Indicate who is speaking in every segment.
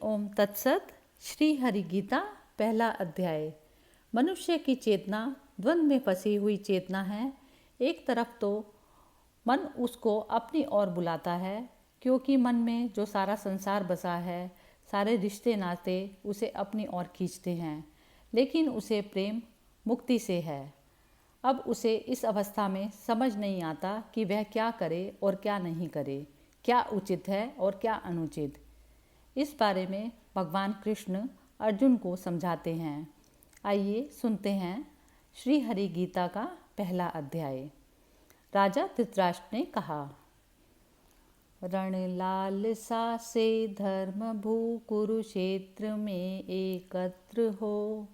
Speaker 1: ओम तत्सत। श्री हरि गीता पहला अध्याय। मनुष्य की चेतना द्वंद्व में फंसी हुई चेतना है। एक तरफ तो मन उसको अपनी ओर बुलाता है, क्योंकि मन में जो सारा संसार बसा है, सारे रिश्ते नाते उसे अपनी ओर खींचते हैं, लेकिन उसे प्रेम मुक्ति से है। अब उसे इस अवस्था में समझ नहीं आता कि वह क्या करे और क्या नहीं करे, क्या उचित है और क्या अनुचित। इस बारे में भगवान कृष्ण अर्जुन को समझाते हैं। आइए सुनते हैं श्री हरि गीता का पहला अध्याय। राजा धृतराष्ट्र ने कहा, रण लालसा से धर्म भू कुरुक्षेत्र में एकत्र हो।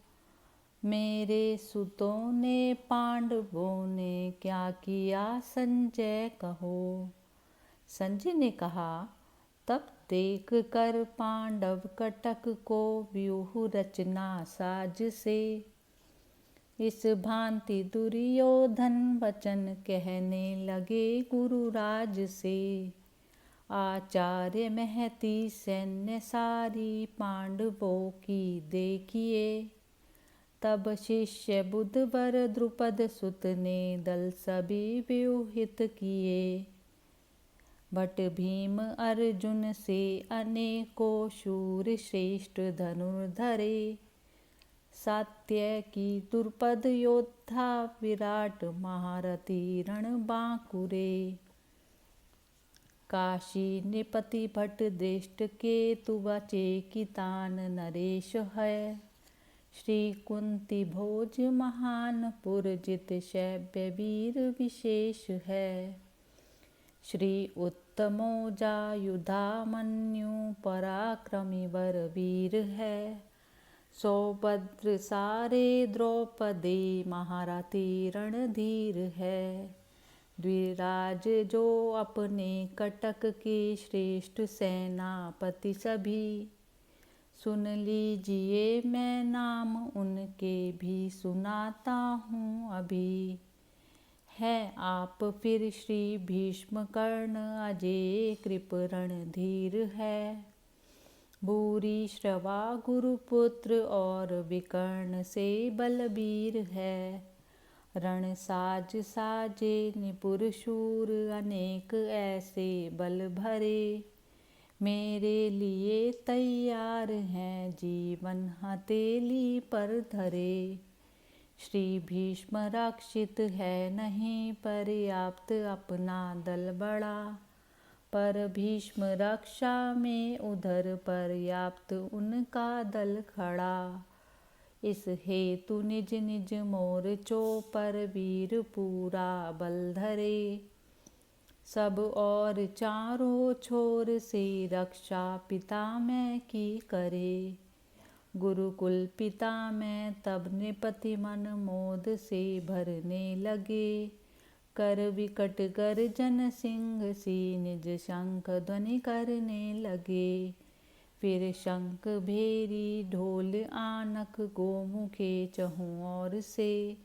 Speaker 1: मेरे सुतों ने पांडवों ने क्या किया संजय कहो। संजय ने कहा, तब देख कर पांडव कटक को व्यूह रचना साज से। इस भांति दुर्योधन वचन कहने लगे गुरुराज से। आचार्य महती सैन्य सारी पांडवों की देखिए। तब शिष्य बुधवर द्रुपद सुत ने दल सभी व्यूहित किए। भट भीम अर्जुन से अनेकों शूर श्रेष्ठ धनुर्धरे। सात्यकी द्रुपद योद्धा विराट महारथी रणबांकुरे। काशी नृपति भट दृष्ट केतु अचेकितान नरेश है। श्री कुंती भोज महान पुरजित शैव्य वीर विशेष है। श्री उत्तमोजा युधामन्यु पराक्रमी वर वीर है। सौभद्र सारे द्रौपदी महारथी रणधीर है। द्विराज जो अपने कटक के श्रेष्ठ सेनापति सभी। सुन लीजिए मैं नाम उनके भी सुनाता हूँ अभी। है आप फिर श्री भीष्म कर्ण अजेय कृप रणधीर है। भूरि श्रवा गुरुपुत्र और विकर्ण से बलबीर है। रण साज साजे निपुर शूर अनेक ऐसे बल भरे। मेरे लिए तैयार हैं जीवन हथेली पर धरे। श्री भीष्म रक्षित है नहीं पर्याप्त अपना दल बड़ा। पर भीष्म रक्षा में उधर पर्याप्त उनका दल खड़ा। इस हेतु निज निज मोर्चों पर वीर पूरा बल धरे। सब और चारों छोर से रक्षा पिता मैं की करे। गुरुकुल पिता में तब नृपति मन मोद से भरने लगे। कर विकट गर्जन सिंह सी निज शंख ध्वनि करने लगे। फिर शंख भेरी ढोल आनक गोमुखे चहुँ ओर से।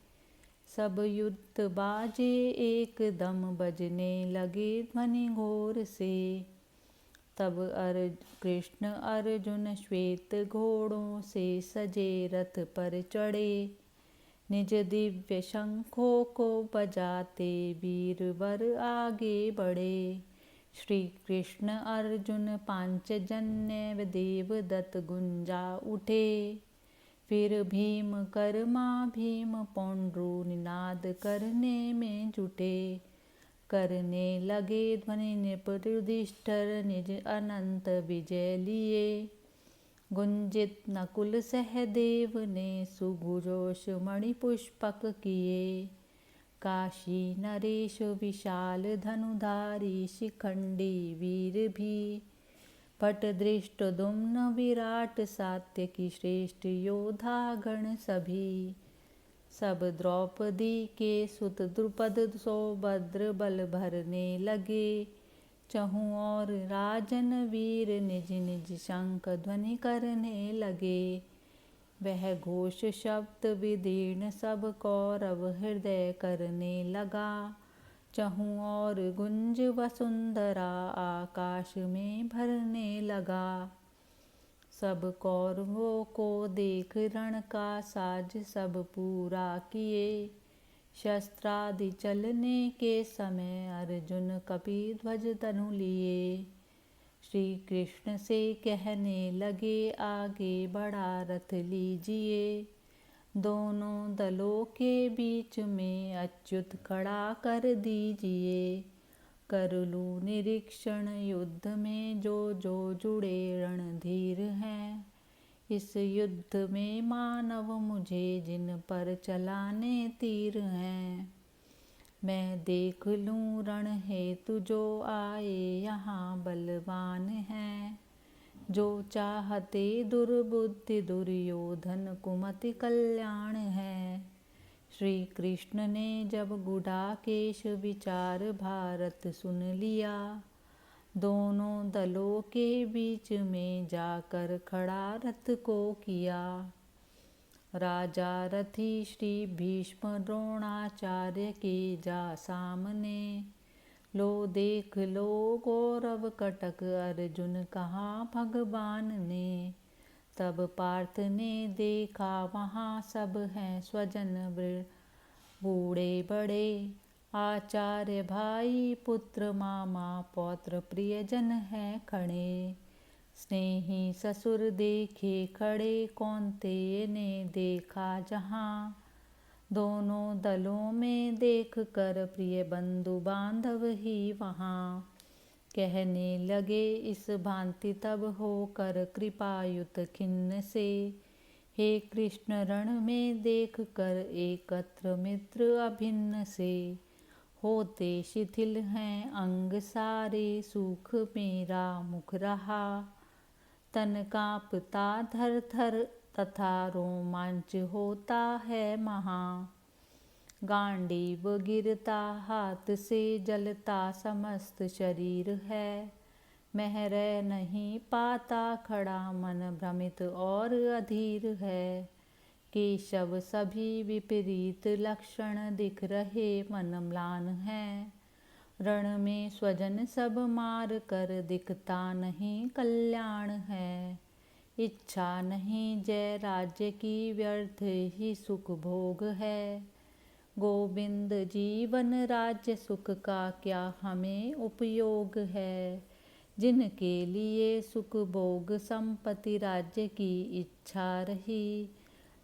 Speaker 1: सब युद्ध बाजे एकदम बजने लगे ध्वनि घोर से। तब कृष्ण अर्जुन श्वेत घोड़ों से सजे रथ पर चढ़े। निज दिव्य शंखों को बजाते वीरवर आगे बढ़े। श्री कृष्ण अर्जुन पांचजन्य देवदत्त गुंजा उठे। फिर भीम कर्मा भीम पौंड्रू निनाद करने में जुटे। करने लगे ध्वनि नृप युधिष्ठिर निज अनंत विजय लिए। गुंजित नकुल सहदेव ने सुघोष मणि पुष्पक किए। काशी नरेश विशाल धनुधारी शिखंडी वीर भी। भट धृष्टद्युम्न विराट सात्यकी श्रेष्ठ योद्धा गण सभी। सब द्रौपदी के सुत द्रुपद सौभद्र बल भरने लगे। चहुँ और राजन वीर निज निज शंख ध्वनि करने लगे। वह घोष शब्द विदीर्ण सब कौरव हृदय करने लगा। चहुँ और गुंज वसुंधरा आकाश में भरने लगा। सब कौरवों को देख रण का साज सब पूरा किए। शस्त्रादि चलने के समय अर्जुन कपिध्वज तनु लिए। श्री कृष्ण से कहने लगे आगे बड़ा रथ लीजिए। दोनों दलों के बीच में अच्युत खड़ा कर दीजिए। कर लूँ निरीक्षण युद्ध में जो जो जुड़े रणधीर हैं। इस युद्ध में मानव मुझे जिन पर चलाने तीर हैं। मैं देख लूँ रण हेतु जो आए यहाँ बलवान हैं। जो चाहते दुर्बुद्धि दुर्योधन कुमति कल्याण है। श्री कृष्ण ने जब गुडाकेश विचार भारत सुन लिया। दोनों दलों के बीच में जाकर खड़ा रथ को किया। राजा रथी श्री भीष्म द्रोणाचार्य के जा सामने। लो देख लो गौरव कटक अर्जुन कहाँ भगवान ने। तब पार्थ ने देखा वहाँ सब हैं स्वजन बूढ़े बड़े। आचार्य भाई पुत्र मामा पौत्र प्रियजन हैं खड़े। स्नेही ससुर देखे खड़े कौन्तेय ने देखा जहाँ। दोनों दलों में देख कर प्रिय बंधु बांधव ही वहाँ। कहने लगे इस भांति तब होकर कृपायुत खिन्न से। हे कृष्ण रण में देख कर एकत्र मित्र अभिन्न से। होते शिथिल हैं अंग सारे सुख मेरा मुख रहा। तन कांपता थर थर तथा रोमांच होता है महा। गांडीव गिरता हाथ से जलता समस्त शरीर है। मैं रह नहीं पाता खड़ा मन भ्रमित और अधीर है। केशव सभी विपरीत लक्षण दिख रहे मन म्लान है। रण में स्वजन सब मार कर दिखता नहीं कल्याण है। इच्छा नहीं जय राज्य की व्यर्थ ही सुख भोग है। गोविंद जीवन राज्य सुख का क्या हमें उपयोग है। जिनके लिए सुख भोग संपत्ति राज्य की इच्छा रही।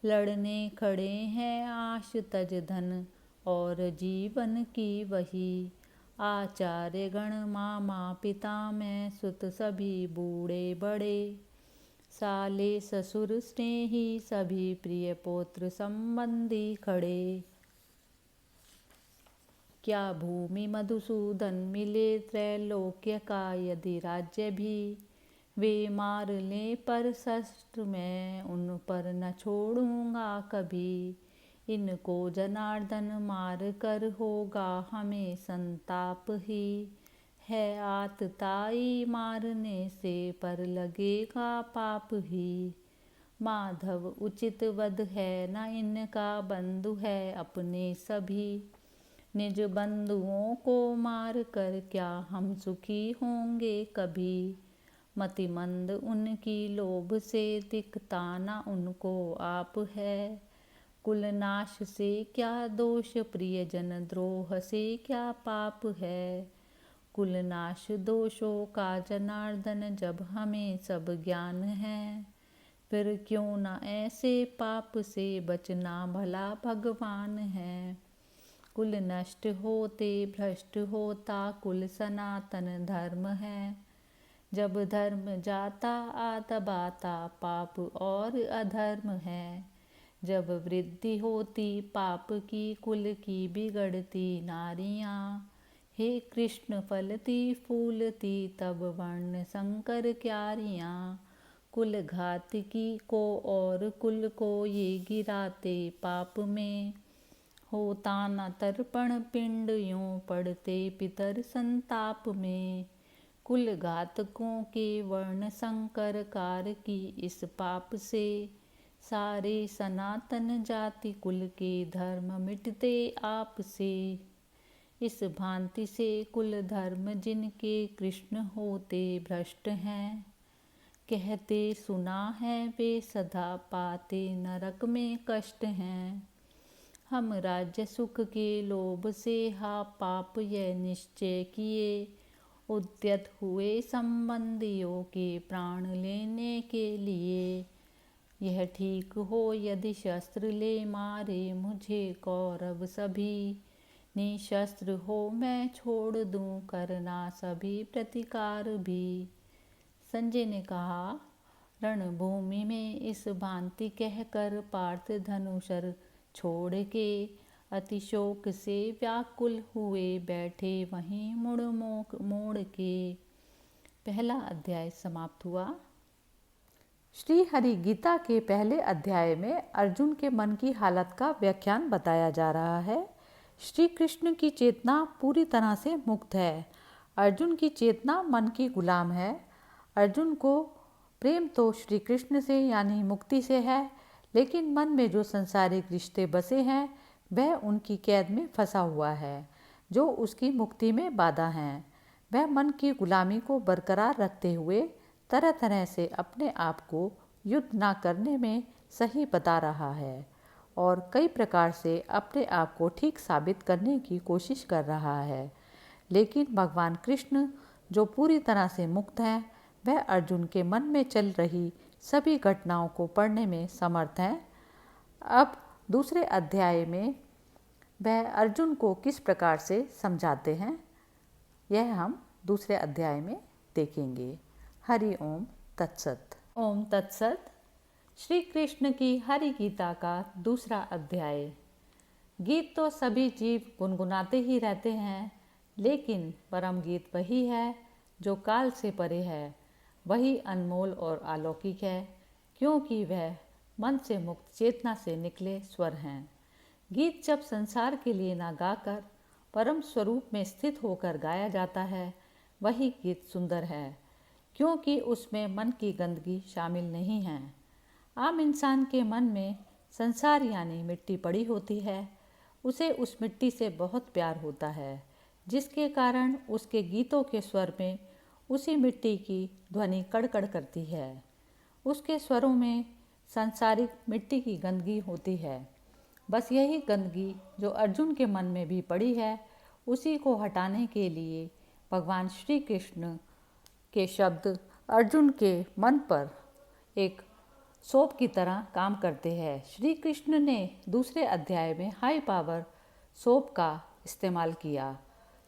Speaker 1: लड़ने खड़े हैं आश तज धन और जीवन की वही। आचार्य गण मामा पिता में सुत सभी बूढ़े बड़े। साले ससुर स्नेही सभी प्रिय पौत्र संबंधी खड़े। क्या भूमि मधुसूदन मिले त्रैलोक्य का यदि राज्य भी। वे मार ले पर शस्त्र मैं उन पर न छोड़ूंगा कभी। इनको जनार्दन मार कर होगा हमें संताप ही। है आतताई मारने से पर लगेगा पाप ही। माधव उचित वध है न इनका बंधु है अपने सभी। निज बंधुओं को मार कर क्या हम सुखी होंगे कभी। मतिमंद उनकी लोभ से दिखता न उनको आप है। कुलनाश से क्या दोष प्रियजन द्रोह से क्या पाप है। कुलनाश दोषों का जनार्दन जब हमें सब ज्ञान है। फिर क्यों न ऐसे पाप से बचना भला भगवान है। कुल नष्ट होते भ्रष्ट होता कुल सनातन धर्म है। जब धर्म जाता दबाता पाप और अधर्म है। जब वृद्धि होती पाप की कुल की बिगड़ती नारियां। हे कृष्ण फलती फूलती तब वर्ण संकर क्यारियां। कुल घातकी को और कुल को ये गिराते पाप में। होता न तर्पण पिंड यूं पड़ते पितर संताप में। कुल घातकों के वर्ण संकर कार की इस पाप से। सारे सनातन जाति कुल के धर्म मिटते आप से। इस भांति से कुल धर्म जिनके कृष्ण होते भ्रष्ट हैं। कहते सुना है वे सदा पाते नरक में कष्ट हैं। हम राज्य सुख के लोभ से हा पाप यह निश्चय किए, उद्यत हुए संबंधियों के प्राण लेने के लिए। यह ठीक हो यदि शस्त्र ले मारे मुझे कौरव सभी, निशस्त्र हो मैं छोड़ दूं करना सभी प्रतिकार भी। संजय ने कहा, रणभूमि में इस भांति कहकर पार्थ धनुषर छोड़ के अतिशोक से व्याकुल हुए बैठे वहीं मुड़ मोड़ के। पहला अध्याय समाप्त हुआ। श्री हरि गीता के पहले अध्याय में अर्जुन के मन की हालत का व्याख्यान बताया जा रहा है। श्री कृष्ण की चेतना पूरी तरह से मुक्त है। अर्जुन की चेतना मन की गुलाम है। अर्जुन को प्रेम तो श्री कृष्ण से यानी मुक्ति से है, लेकिन मन में जो संसारिक रिश्ते बसे हैं वह उनकी कैद में फंसा हुआ है, जो उसकी मुक्ति में बाधा हैं। वह मन की गुलामी को बरकरार रखते हुए तरह तरह से अपने आप को युद्ध ना करने में सही बता रहा है और कई प्रकार से अपने आप को ठीक साबित करने की कोशिश कर रहा है। लेकिन भगवान कृष्ण जो पूरी तरह से मुक्त हैं, वह अर्जुन के मन में चल रही सभी घटनाओं को पढ़ने में समर्थ हैं। अब दूसरे अध्याय में वह अर्जुन को किस प्रकार से समझाते हैं, यह हम दूसरे अध्याय में देखेंगे। हरि ओम तत्सत। ओम तत्सत। श्री कृष्ण की हरि गीता का दूसरा अध्याय। गीत तो सभी जीव गुनगुनाते ही रहते हैं, लेकिन परम गीत वही है जो काल से परे है। वही अनमोल और अलौकिक है, क्योंकि वह मन से मुक्त चेतना से निकले स्वर हैं। गीत जब संसार के लिए ना गाकर परम स्वरूप में स्थित होकर गाया जाता है, वही गीत सुंदर है, क्योंकि उसमें मन की गंदगी शामिल नहीं है। आम इंसान के मन में संसार यानी मिट्टी पड़ी होती है। उसे उस मिट्टी से बहुत प्यार होता है, जिसके कारण उसके गीतों के स्वर में उसी मिट्टी की ध्वनि कड़कड़ करती है। उसके स्वरों में सांसारिक मिट्टी की गंदगी होती है। बस यही गंदगी जो अर्जुन के मन में भी पड़ी है, उसी को हटाने के लिए भगवान श्री कृष्ण के शब्द अर्जुन के मन पर एक सोप की तरह काम करते हैं। श्री कृष्ण ने दूसरे अध्याय में हाई पावर सोप का इस्तेमाल किया,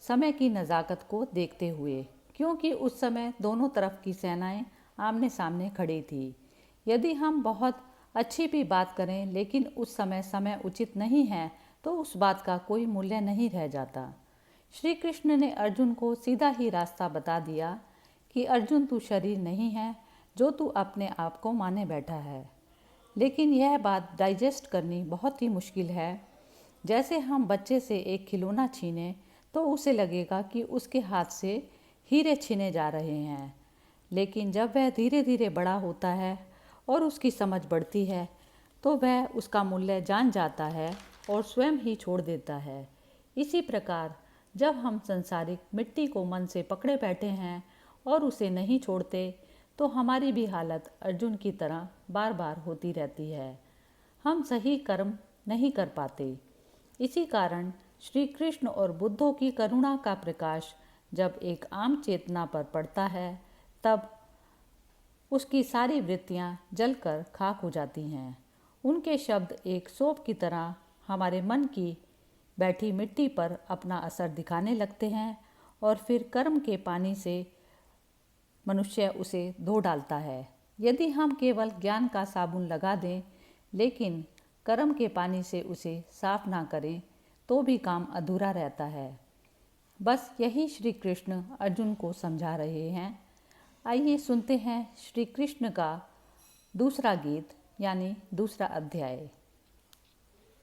Speaker 1: समय की नज़ाकत को देखते हुए, क्योंकि उस समय दोनों तरफ की सेनाएं आमने सामने खड़ी थी। यदि हम बहुत अच्छी भी बात करें, लेकिन उस समय उचित नहीं है, तो उस बात का कोई मूल्य नहीं रह जाता। श्री कृष्ण ने अर्जुन को सीधा ही रास्ता बता दिया कि अर्जुन तू शरीर नहीं है जो तू अपने आप को माने बैठा है। लेकिन यह बात डाइजेस्ट करनी बहुत ही मुश्किल है। जैसे हम बच्चे से एक खिलौना छीने तो उसे लगेगा कि उसके हाथ से हीरे छीने जा रहे हैं, लेकिन जब वह धीरे धीरे बड़ा होता है और उसकी समझ बढ़ती है तो वह उसका मूल्य जान जाता है और स्वयं ही छोड़ देता है। इसी प्रकार जब हम संसारिक मिट्टी को मन से पकड़े बैठे हैं और उसे नहीं छोड़ते, तो हमारी भी हालत अर्जुन की तरह बार बार होती रहती है। हम सही कर्म नहीं कर पाते। इसी कारण श्री कृष्ण और बुद्धों की करुणा का प्रकाश जब एक आम चेतना पर पड़ता है, तब उसकी सारी वृत्तियां जलकर खाक हो जाती हैं। उनके शब्द एक सोप की तरह हमारे मन की बैठी मिट्टी पर अपना असर दिखाने लगते हैं और फिर कर्म के पानी से मनुष्य उसे धो डालता है। यदि हम केवल ज्ञान का साबुन लगा दें, लेकिन कर्म के पानी से उसे साफ ना करें, तो भी काम अधूरा रहता है। बस यही श्री कृष्ण अर्जुन को समझा रहे हैं। आइए सुनते हैं श्री कृष्ण का दूसरा गीत यानी दूसरा अध्याय।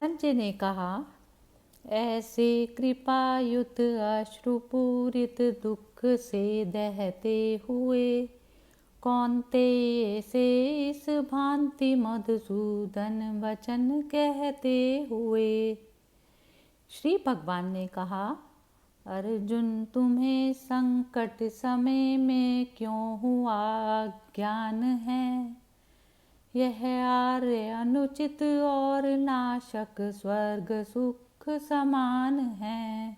Speaker 1: संजय ने कहा, ऐसे कृपायुत अश्रुपूरित दुख से दहते हुए कौन्तेय से इस भांति मधुसूदन वचन कहते हुए। श्री भगवान ने कहा, अर्जुन तुम्हें संकट समय में क्यों हुआ ज्ञान है। यह आर्य अनुचित और नाशक स्वर्ग सुख समान है।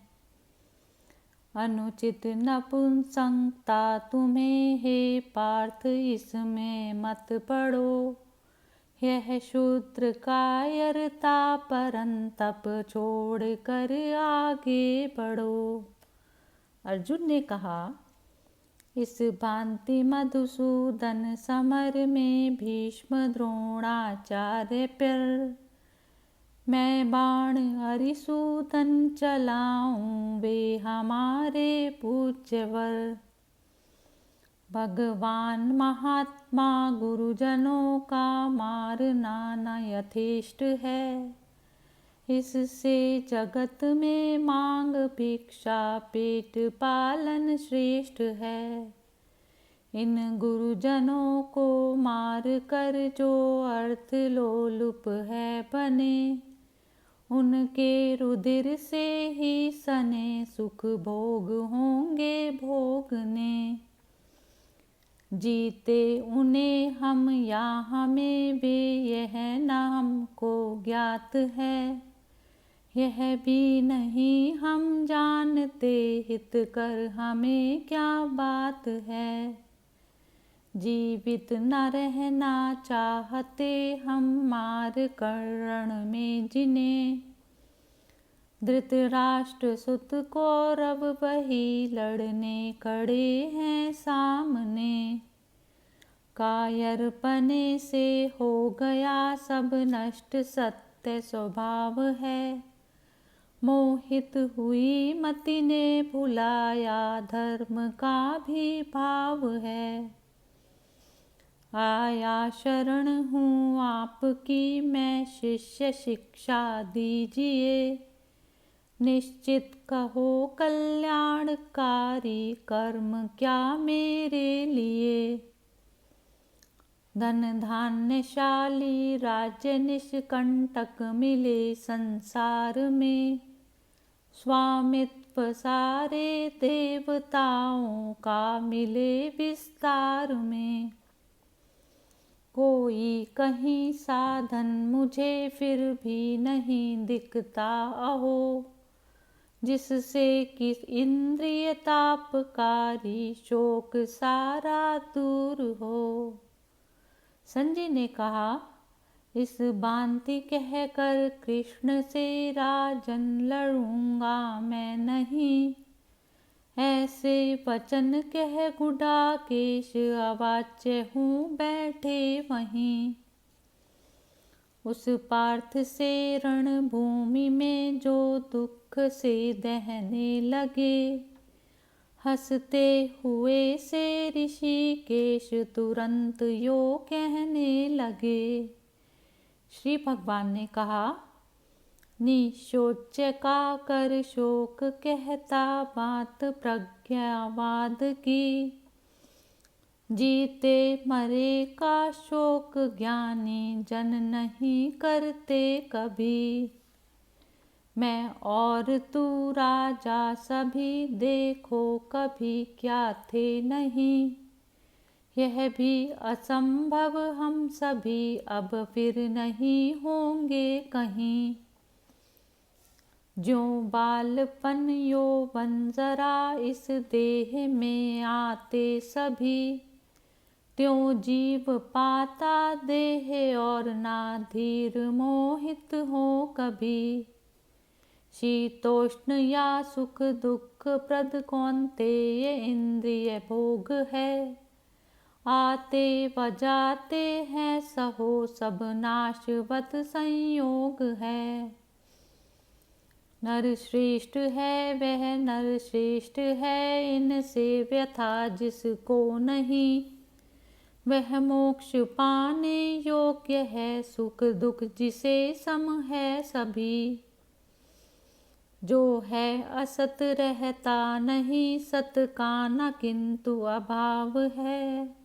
Speaker 1: अनुचित नपुंसकता तुम्हें हे पार्थ इसमें मत पड़ो। यह शूद्र कायरता परंतप छोड़ कर आगे बढ़ो। अर्जुन ने कहा, इस भांति मधुसूदन समर में भीष्म द्रोणाचार्य पर मैं बाण हरिसूदन चलाऊं वे हमारे पूज्यवर। भगवान महात्मा गुरुजनों का मारना न यथेष्ट है। इससे जगत में मांग भिक्षा पेट पालन श्रेष्ठ है। इन गुरुजनों को मार कर जो अर्थ लोलुप है बने, उनके रुधिर से ही सने सुख भोग होंगे भोगने। जीते उन्हें हम या हमें वे यह न हमको ज्ञात है। यह भी नहीं हम जानते हित कर हमें क्या बात है। जीवित न रहना चाहते हम मार कर रण में जिन्हें। धृतराष्ट्र सुत कौरव वही लड़ने खड़े हैं सामने। कायरपने से हो गया सब नष्ट सत्य स्वभाव है। मोहित हुई मति ने भुलाया धर्म का भी भाव है। आया शरण हूँ आपकी मैं शिष्य शिक्षा दीजिए। निश्चित कहो कल्याणकारी कर्म क्या मेरे लिए। धन धान्यशाली राज्य निष्कंटक मिले संसार में। स्वामित्व सारे देवताओं का मिले विस्तार में। कोई कहीं साधन मुझे फिर भी नहीं दिखता अहो। जिससे कि इंद्रिय तापकारी शोक सारा दूर हो। संजय ने कहा, इस भांति कहकर कृष्ण से राजन लड़ूंगा मैं नहीं। ऐसे वचन कह गुडाकेश अवाच्य हूँ बैठे वहीं। उस पार्थ से रणभूमि में जो दुख से दहने लगे। हंसते हुए से ऋषिकेश तुरंत यो कहने लगे। श्री भगवान ने कहा, निशोच्य का कर शोक कहता बात प्रज्ञावाद की। जीते मरे का शोक ज्ञानी जन नहीं करते कभी। मैं और तू राजा सभी देखो कभी क्या थे नहीं। यह भी असंभव हम सभी अब फिर नहीं होंगे कहीं। ज्यों बालपन यौवन जरा इस देह में आते सभी। त्यों जीव पाता देह और ना धीर मोहित हो कभी। शीतोष्ण या सुख दुख प्रद कौन्तेय इंद्रिय भोग है। आते व जाते हैं सहो सब नाशवत संयोग है। नर श्रेष्ठ है वह नर श्रेष्ठ है इनसे व्यथा जिसको नहीं। वह मोक्ष पाने योग्य है सुख दुख जिसे सम है सभी। जो है असत रहता नहीं सत का न किंतु अभाव है।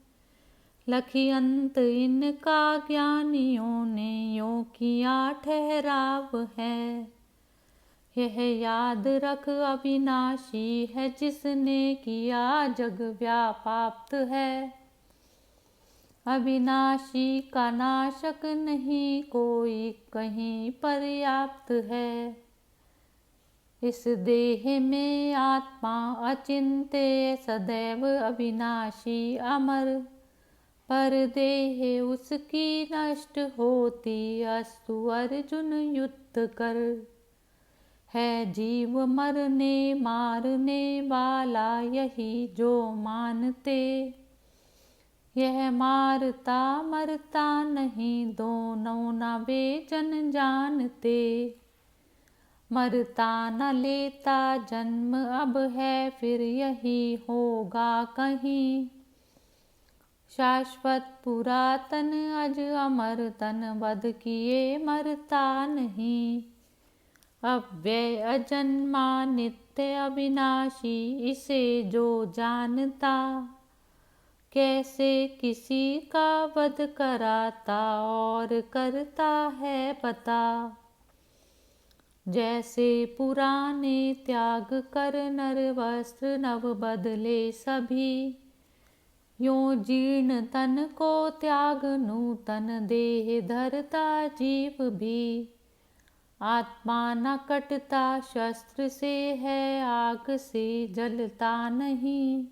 Speaker 1: लखी अंत इनका ज्ञानियों ने यो किया ठहराव है। यह याद रख अविनाशी है, जिसने किया जग व्याप्त है। अविनाशी का नाशक नहीं कोई कहीं पर्याप्त है। इस देह में आत्मा अचिंत्य सदैव अविनाशी अमर, पर देह उसकी नष्ट होती अस्तु अर्जुन युद्ध कर। है जीव मरने मारने वाला यही जो मानते, यह मारता मरता नहीं दोनों न वे जन जानते। मरता न लेता जन्म अब है फिर यही होगा कहीं, शाश्वत पुरातन अज अमर तन वध किए मरता नहीं। अव्यय अजन्मा नित्य अविनाशी इसे जो जानता, कैसे किसी का वध कराता और करता है पता। जैसे पुराने त्याग कर नर वस्त्र नव बदले सभी, यों जीर्ण तन को त्याग नूतन देह धरता जीव भी। आत्मा न कटता शस्त्र से है आग से जलता नहीं,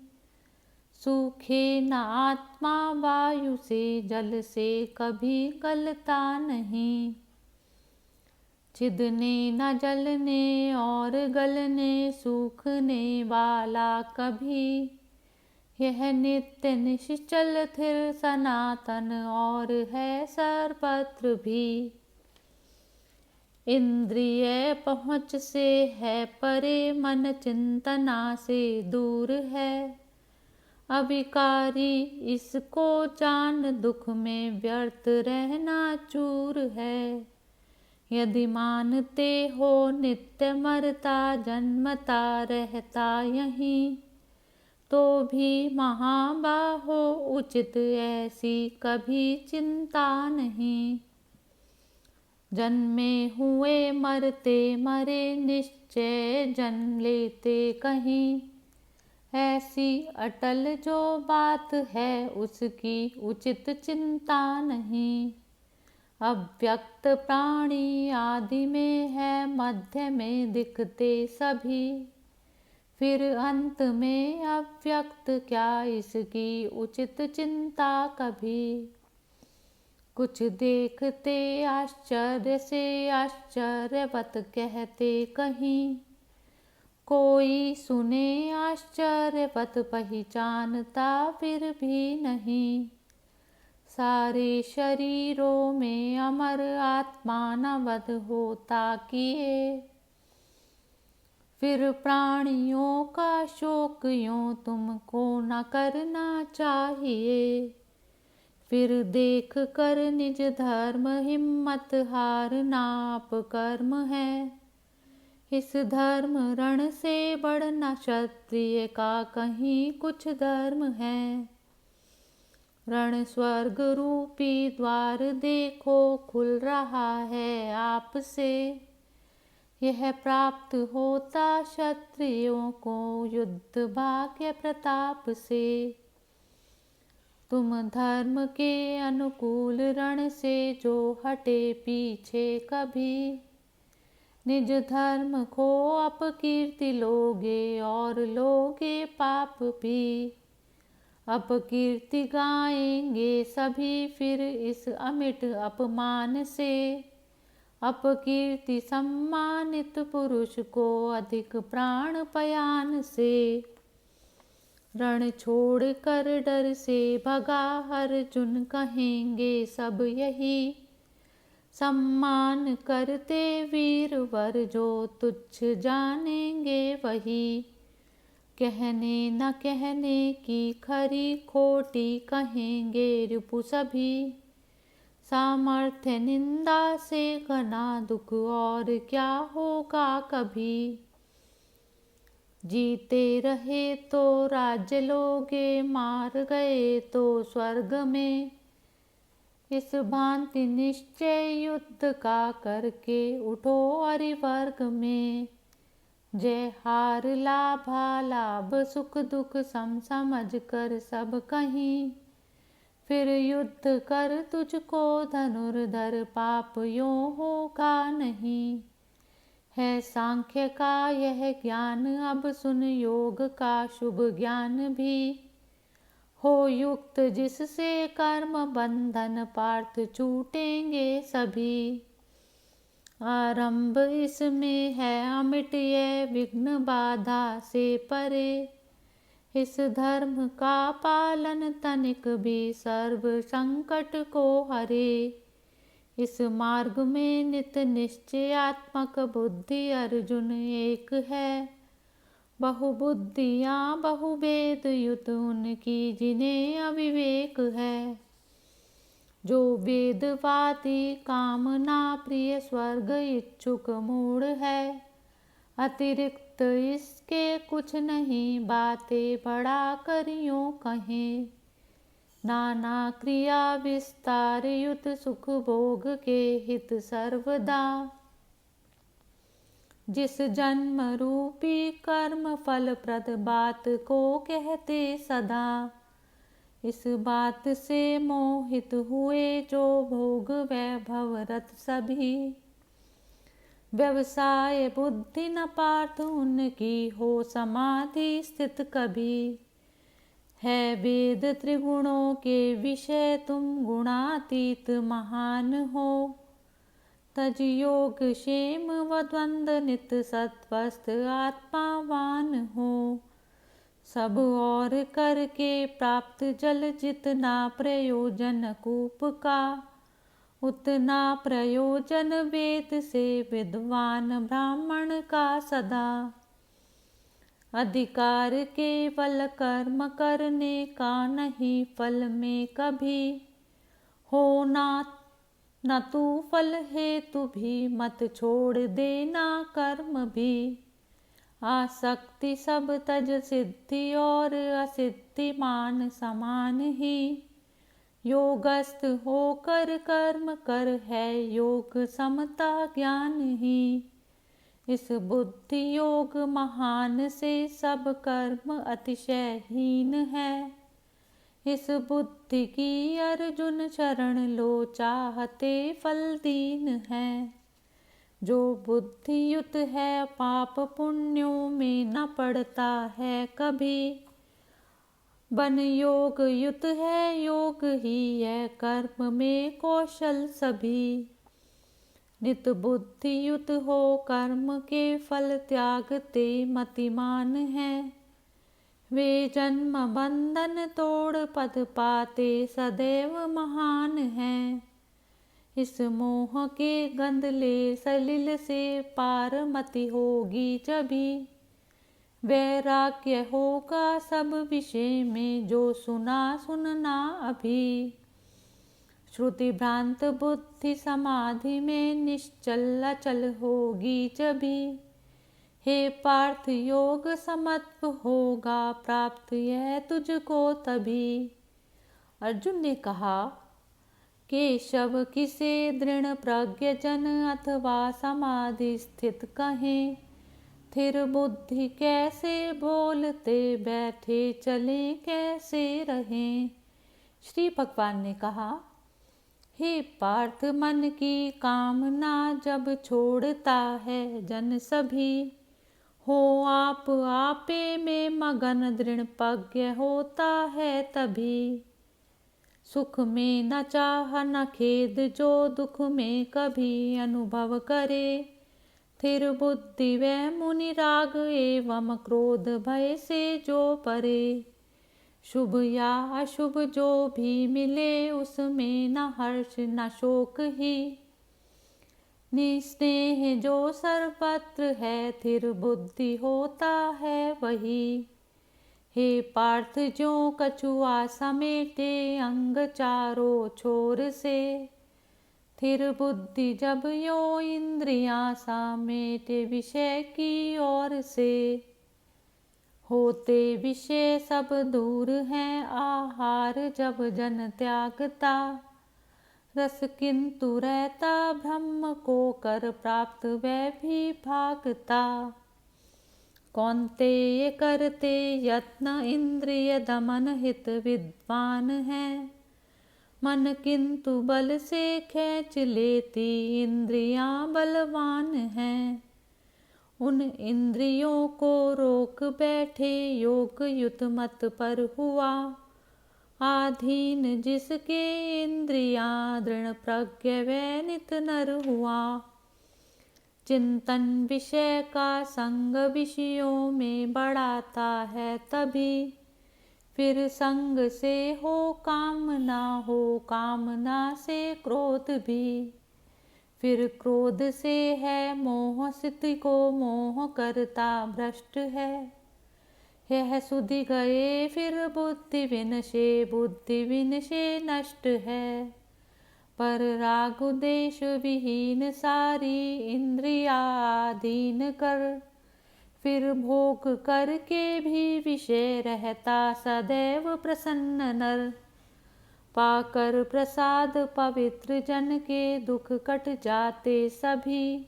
Speaker 1: सूखे न आत्मा वायु से जल से कभी गलता नहीं। छिदने न जलने और गलने सूखने वाला कभी, यह नित्य निश्चल स्थिर सनातन और है सर्वत्र भी। इंद्रिय पहुँच से है परे मन चिंतना से दूर है, अविकारी इसको जान दुख में व्यर्थ रहना चूर है। यदि मानते हो नित्य मरता जन्मता रहता यहीं, तो भी महाबाहो उचित ऐसी कभी चिंता नहीं। जन्मे हुए मरते मरे निश्चय जन्म लेते कहीं, ऐसी अटल जो बात है उसकी उचित चिंता नहीं। अव्यक्त प्राणी आदि में है मध्य में दिखते सभी, फिर अंत में अव्यक्त क्या इसकी उचित चिंता कभी। कुछ देखते आश्चर्य से आश्चर्यवत कहते कहीं, कोई सुने आश्चर्यवत पहचानता फिर भी नहीं। सारे शरीरों में अमर आत्मा न वध होता किए, फिर प्राणियों का शोक यूं तुमको न करना चाहिए। फिर देख कर निज धर्म हिम्मत हारना अपकर्म है, इस धर्म रण से बढ़ना क्षत्रिय का कहीं कुछ धर्म है। रण स्वर्ग रूपी द्वार देखो खुल रहा है आपसे, यह प्राप्त होता क्षत्रियों को युद्ध भाग्य प्रताप से। तुम धर्म के अनुकूल रण से जो हटे पीछे कभी, निज धर्म को अपकीर्ति लोगे और लोगे पाप भी। अपकीर्ति गाएंगे सभी फिर इस अमिट अपमान से, अपकीर्ति सम्मानित पुरुष को अधिक प्राण पयान से। रण छोड़ कर डर से भगा अर्जुन कहेंगे सब यही, सम्मान करते वीर वर जो तुच्छ जानेंगे वही। कहने न कहने की खरी खोटी कहेंगे रिपु सभी, सामर्थ्य निंदा से घना दुख और क्या होगा कभी। जीते रहे तो राज्य लोगे, मार गए तो स्वर्ग में, इस भांति निश्चय युद्ध का करके उठो हरिवर्ग में। जय हार लाभा लाभ सुख दुख सम समझ कर सब कहीं, फिर युद्ध कर तुझको धनुर्धर पाप यो होगा नहीं। है सांख्य का यह ज्ञान अब सुन योग का शुभ ज्ञान भी, हो युक्त जिससे कर्म बंधन पार्थ छूटेंगे सभी। आरंभ इसमें है अमिट ये विघ्न बाधा से परे, इस धर्म का पालन तनिक भी सर्व संकट को हरे। इस मार्ग में नित निश्चयात्मक बुद्धि अर्जुन एक है, बहुबुद्धियाँ बहुवेद युत उनकी जिन्हें अविवेक है। जो वेदवादी कामना प्रिय स्वर्ग इच्छुक मूढ़ है, अतिरिक्त इसके कुछ नहीं बातें बढ़ा कर यूं कहें। नाना क्रिया विस्तार युत सुख भोग के हित सर्वदा, जिस जन्म रूपी कर्म फल प्रद बात को कहते सदा। इस बात से मोहित हुए जो भोग वैभव रत सभी, व्यवसाय बुद्धि न पार्थ उनकी हो समाधि स्थित कभी। है वेद त्रिगुणों के विषय तुम गुणातीत महान हो, तज योग क्षेम व द्वंद नित सत्वस्थ आत्मावान हो। सब और करके प्राप्त जल जितना प्रयोजन कूप का, उतना प्रयोजन वेद से विद्वान ब्राह्मण का सदा। अधिकार केवल कर्म करने का नहीं फल में कभी, होना न तू फल हेतु भी मत छोड़ देना कर्म भी। आसक्ति सब तज सिद्धि और असिद्धि मान समान ही, योगस्थ होकर कर्म कर है योग समता ज्ञान ही। इस बुद्धि योग महान से सब कर्म अतिशयहीन है, इस बुद्धि की अर्जुन शरण लो चाहते फल दीन है। जो बुद्धि युत है पाप पुण्यों में न पड़ता है कभी, बन योग युत है योग ही है कर्म में कौशल सभी। नित बुद्धि युत हो कर्म के फल त्यागते मतिमान है, वे जन्म बंधन तोड़ पद पाते सदैव महान हैं। इस मोह के गंधले सलिल से पार मति होगी जभी, वैराग्य होगा सब विषय में जो सुना सुनना अभी। श्रुति भ्रांत बुद्धि समाधि में निश्चल अचल होगी जभी, हे पार्थ योग समत्व होगा प्राप्त यह तुझको तभी। अर्जुन ने कहा, केशव किसे दृढ़ प्रज्ञ जन अथवा समाधि स्थित कहें, स्थिर बुद्धि कैसे बोलते बैठे चले कैसे रहें। श्री भगवान ने कहा, हे पार्थ मन की कामना जब छोड़ता है जन सभी, हो आप आपे में मगन दृढ़ प्रज्ञ होता है तभी। सुख में न चाह न खेद जो दुख में कभी अनुभव करे, स्थिर बुद्धि व मुनि राग एवं क्रोध भय से जो परे। शुभ या अशुभ जो भी मिले उसमें न हर्ष न शोक ही, निस्नेह जो सर्वत्र है स्थिर बुद्धि होता है वही। हे पार्थ जो कछुआ समेटे अंग चारों छोर से, स्थिर बुद्धि जब यो इंद्रियां समेटे विषय की ओर से। होते विषय सब दूर हैं आहार जब जन त्यागता, रस किंतु रहता ब्रह्म को कर प्राप्त वह भी भागता। कौन्तेय करते यत्न इंद्रिय दमन हित विद्वान है। मन किंतु बल से खींच लेती इंद्रियां बलवान हैं। उन इंद्रियों को रोक बैठे योग युत मत पर हुआ। आधीन जिसके इंद्रियां दृढ़ प्रज्ञ वै नित नर हुआ। चिंतन विषय का संग विषयों में बढ़ाता है तभी। फिर संग से हो कामना, हो कामना से क्रोध भी। फिर क्रोध से है मोह, स्थिति को मोह करता भ्रष्ट है। यह सुधि गए फिर बुद्धि विनशे, बुद्धि विनशे नष्ट है। पर राग द्वेष विहीन सारी इंद्रियाधीन कर। फिर भोग करके भी विषय रहता सदैव प्रसन्न नर। पाकर प्रसाद पवित्र जन के दुख कट जाते सभी।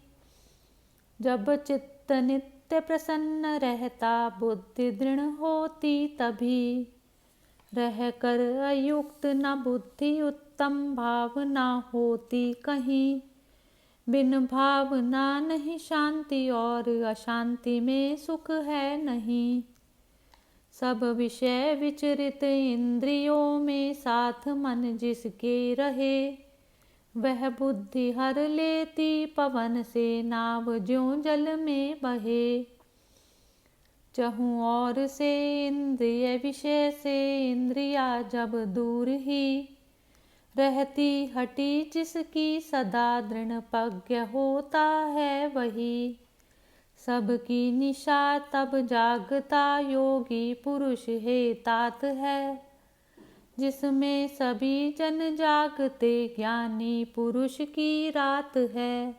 Speaker 1: जब चित्त नित्य प्रसन्न रहता बुद्धि दृढ़ होती तभी। रह कर अयुक्त न बुद्धि उत्तम भावना होती कहीं। बिन भावना नहीं शांति और अशांति में सुख है नहीं। सब विषय विचरित इंद्रियों में साथ मन जिसके रहे। वह बुद्धि हर लेती पवन से नाव ज्यों जल में बहे। चहुँ ओर से इंद्रिय विषय से इंद्रिया जब दूर ही रहती हटी जिसकी सदा दृढ़ प्रज्ञ होता है वही। सबकी निशा तब जागता योगी पुरुष हे तात है। जिसमें सभी जन जागते ज्ञानी पुरुष की रात है।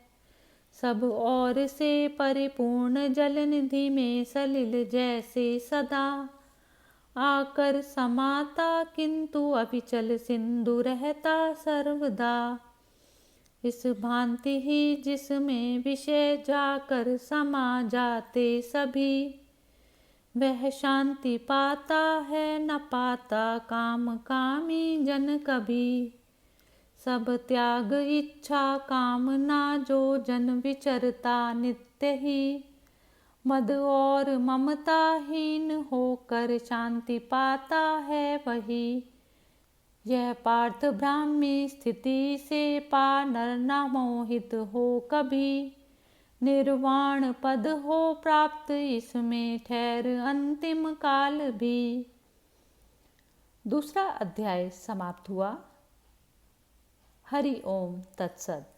Speaker 1: सब ओर से परिपूर्ण जल निधि में सलिल जैसे सदा। आकर समाता किंतु अविचल सिंधु रहता सर्वदा। इस भांति ही जिसमें विषय जाकर समा जाते सभी। वह शांति पाता है न पाता काम कामी जन कभी। सब त्याग इच्छा कामना जो जन विचरता नित्य ही। मद और ममताहीन होकर शांति पाता है वही। यह पार्थ ब्राह्मी स्थिति से पा नर न मोहित हो कभी। निर्वाण पद हो प्राप्त इसमें ठहर अंतिम काल भी। दूसरा अध्याय समाप्त हुआ। हरि ओम तत्सत।